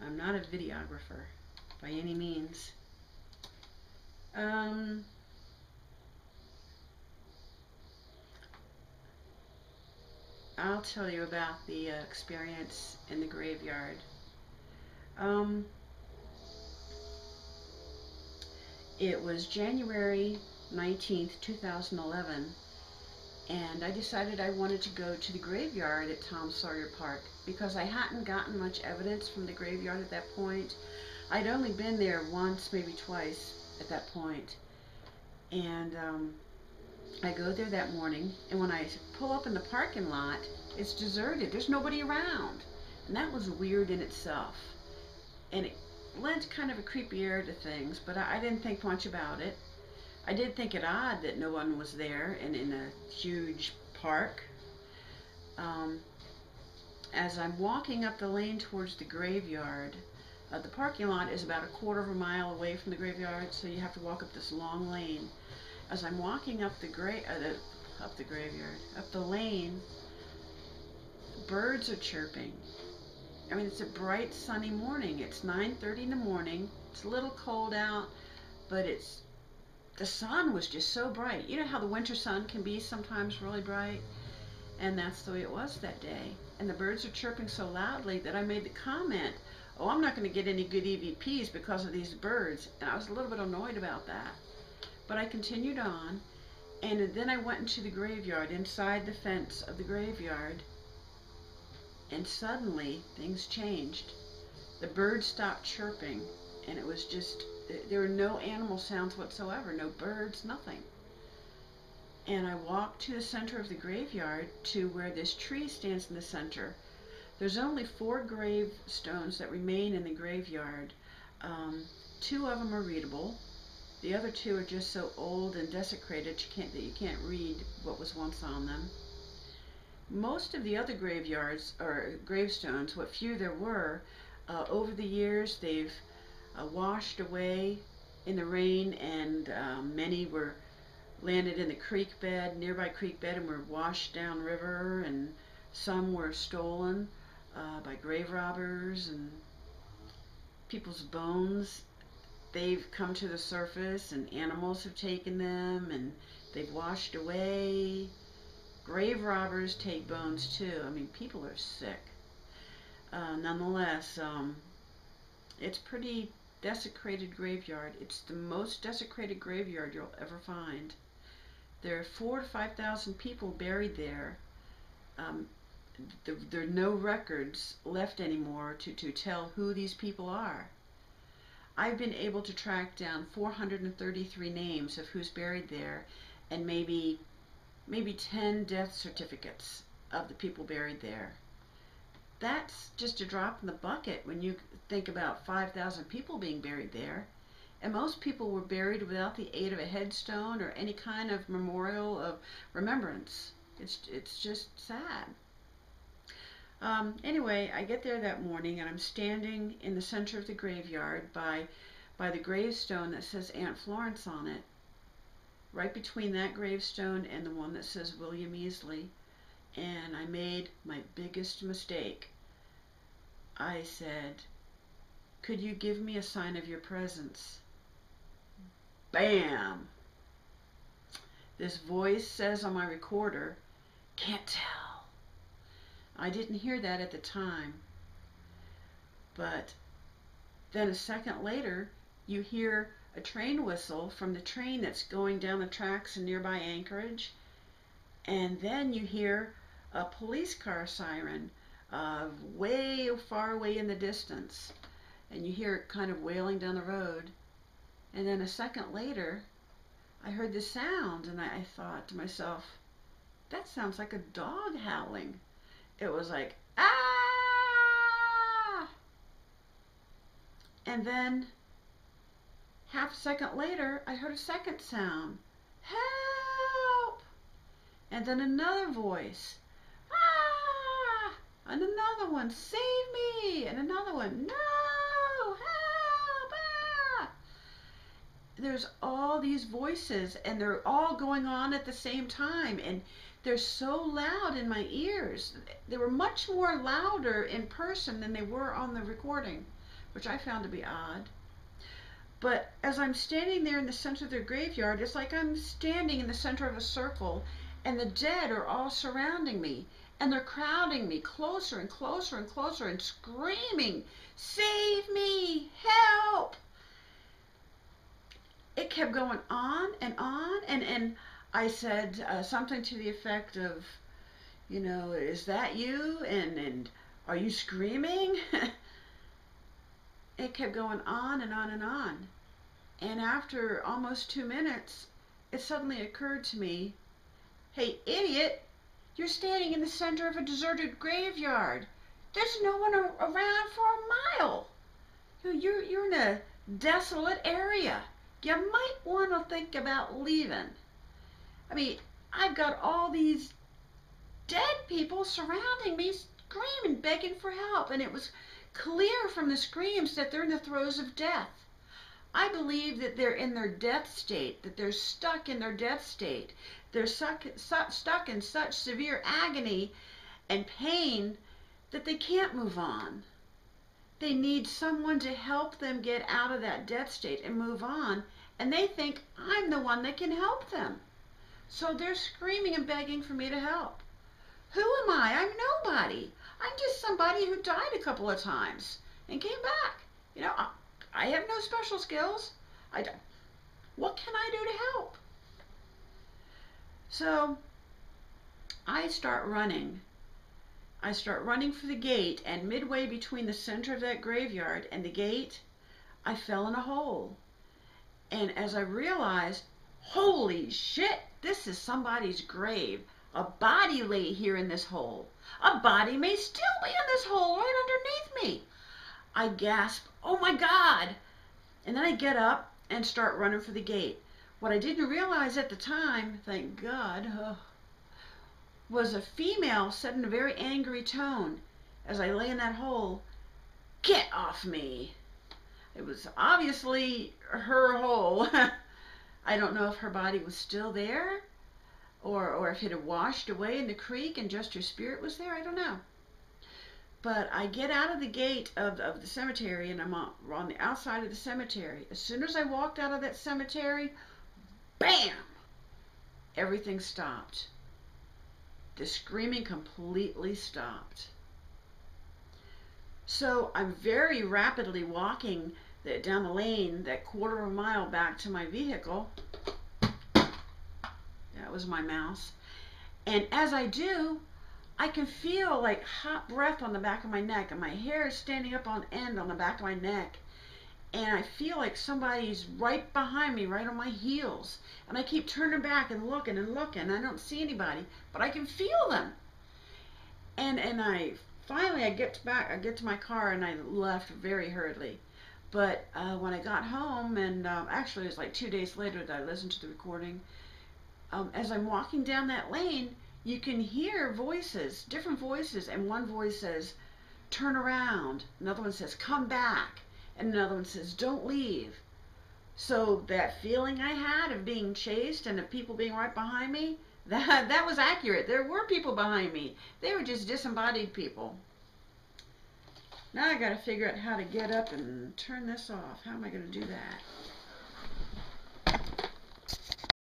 I'm not a videographer by any means. I'll tell you about the experience in the graveyard. It was January 19th, 2011, and I decided I wanted to go to the graveyard at Tom Sawyer Park because I hadn't gotten much evidence from the graveyard at that point. I'd only been there once, maybe twice at that point. And I go there that morning, and when I pull up in the parking lot, it's deserted. There's nobody around. And that was weird in itself. And it lent kind of a creepy air to things, but I didn't think much about it. I did think it odd that no one was there and in a huge park. As I'm walking up the lane towards the graveyard, the parking lot is about a quarter of a mile away from the graveyard, so you have to walk up this long lane. As I'm walking up the lane, birds are chirping. I mean, it's a bright sunny morning. It's 9:30 in the morning. It's a little cold out, but the sun was just so bright. You know how the winter sun can be sometimes really bright? And that's the way it was that day. And the birds are chirping so loudly that I made the comment, oh, I'm not going to get any good EVPs because of these birds. And I was a little bit annoyed about that. But I continued on, and then I went into the graveyard, inside the fence of the graveyard, and suddenly things changed. The birds stopped chirping, and it was just, there were no animal sounds whatsoever, no birds, nothing. And I walked to the center of the graveyard to where this tree stands in the center. There's only 4 gravestones that remain in the graveyard. 2 of them are readable. The other 2 are just so old and desecrated that you can't read what was once on them. Most of the other graveyards, or gravestones, what few there were, over the years they've washed away in the rain, and many were landed in the creek bed, nearby creek bed, and were washed down river, and some were stolen by grave robbers, and people's bones, they've come to the surface, and animals have taken them, and they've washed away. Grave robbers take bones too. I mean, people are sick. Nonetheless, it's pretty desecrated graveyard. It's the most desecrated graveyard you'll ever find. There are 4,000 to 5,000 people buried there. There are no records left anymore to tell who these people are. I've been able to track down 433 names of who's buried there, and maybe 10 death certificates of the people buried there. That's just a drop in the bucket when you think about 5,000 people being buried there. And most people were buried without the aid of a headstone or any kind of memorial of remembrance. It's just sad. Anyway, I get there that morning, and I'm standing in the center of the graveyard by the gravestone that says Aunt Florence on it. Right between that gravestone and the one that says William Easley. And I made my biggest mistake. I said, could you give me a sign of your presence? Bam! This voice says on my recorder, can't tell. I didn't hear that at the time. But then a second later, you hear a train whistle from the train that's going down the tracks in nearby Anchorage. And then you hear a police car siren way far away in the distance. And you hear it kind of wailing down the road. And then a second later, I heard the sound, and I thought to myself, that sounds like a dog howling. It was like, ah! And then half a second later, I heard a second sound, help! And then another voice, ah! And another one, save me! And another one, no! Help! Ah! There's all these voices, and they're all going on at the same time, and they're so loud in my ears. They were much more louder in person than they were on the recording. which I found to be odd. But as I'm standing there in the center of their graveyard, it's like I'm standing in the center of a circle, and the dead are all surrounding me, and they're crowding me closer and closer and closer and screaming, "Save me! Help!" It kept going on, and I said something to the effect of, "Is that you? And are you screaming?" It kept going on and on and on. And after almost 2 minutes, it suddenly occurred to me, "Hey, idiot, you're standing in the center of a deserted graveyard. There's no one around for a mile. You're in a desolate area. You might want to think about leaving. I mean, I've got all these dead people surrounding me, screaming, begging for help, and it was clear from the screams that they're in the throes of death. I believe that they're in their death state, that they're stuck in their death state. They're stuck in such severe agony and pain that they can't move on. They need someone to help them get out of that death state and move on, and they think I'm the one that can help them. So they're screaming and begging for me to help. Who am I? I'm nobody. I'm just somebody who died a couple of times and came back. I have no special skills. What can I do to help?" So I start running. I start running for the gate, and midway between the center of that graveyard and the gate, I fell in a hole. And as I realized, holy shit, this is somebody's grave. A body lay here in this hole. A body may still be in this hole right underneath me. I gasp, "Oh my God!" And then I get up and start running for the gate. What I didn't realize at the time, thank God, was a female said in a very angry tone as I lay in that hole, "Get off me." It was obviously her hole. I don't know if her body was still there or if it had washed away in the creek and just her spirit was there. I don't know. But I get out of the gate of the cemetery, and I'm on the outside of the cemetery. As soon as I walked out of that cemetery, bam! Everything stopped. The screaming completely stopped. So I'm very rapidly walking down the lane, that quarter of a mile back to my vehicle. That was my mouse. And as I do, I can feel like hot breath on the back of my neck, and my hair is standing up on end on the back of my neck. And I feel like somebody's right behind me, right on my heels. And I keep turning back and looking and looking. I don't see anybody, but I can feel them. And I finally get to my car, and I left very hurriedly. But when I got home, and actually it was like 2 days later that I listened to the recording, as I'm walking down that lane, you can hear voices, different voices, and one voice says, "Turn around." Another one says, "Come back." And another one says, "Don't leave." So that feeling I had of being chased and of people being right behind me, that was accurate. There were people behind me. They were just disembodied people. Now I got to figure out how to get up and turn this off. How am I going to do that?